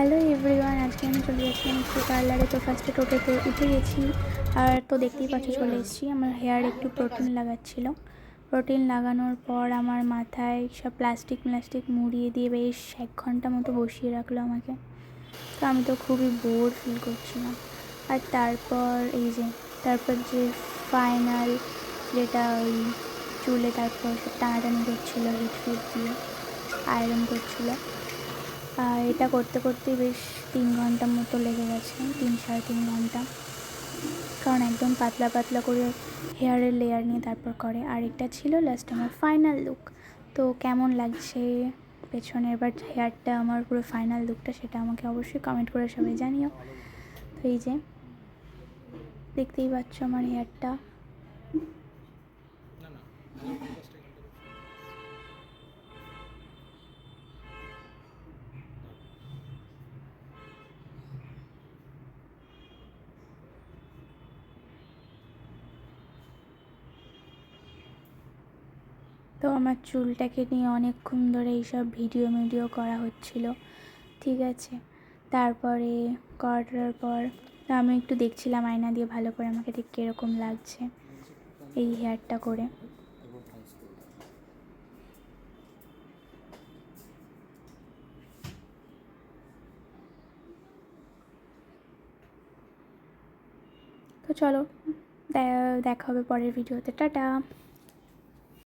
Hello everyone, আজকে আমি চলে যাচ্ছিলাম একটু পার্লারে। তো ফার্স্টে টোটোতে উঠে গেছি, আর তো দেখতেই পাচ্ছ চলে এসেছি। আমার হেয়ার একটু প্রোটিন লাগাচ্ছিল। প্রোটিন লাগানোর পর আমার মাথায় সব প্লাস্টিক মুড়িয়ে দিয়ে বেশ 1 ঘন্টা মতো বসিয়ে রাখলো আমাকে। তো আমি তো খুবই বোর ফিল করছিলাম। আর তারপর যে ফাইনাল যেটা ওই চুলে তারপর সব টানাটানি করছিলো, হিট দিয়ে আয়রন করছিলো। এটা করতে করতেই বেশ 3 ঘন্টা মতো লেগে গেছে, 3-3.5 ঘন্টা। কারণ একদম পাতলা পাতলা করে হেয়ারের লেয়ার নিয়ে তারপর করে। আর এটা ছিল লাস্ট আমার ফাইনাল লুক। তো কেমন লাগছে পেছনের এবার হেয়ারটা, আমার পুরো ফাইনাল লুকটা, সেটা আমাকে অবশ্যই কমেন্ট করে সবাই জানিও। তো এই যে দেখতেই পাচ্ছ আমার হেয়ারটা। তো আমার চুলটাকে নিয়ে অনেকক্ষণ ধরে এইসব ভিডিও করা হচ্ছিল, ঠিক আছে। তারপরে করার পর আমি একটু দেখছিলাম আয়না দিয়ে ভালো করে আমাকে ঠিক কীরকম লাগছে এই হেয়ারটা করে। তো চলো দেখা হবে পরের ভিডিওতে। টাটা।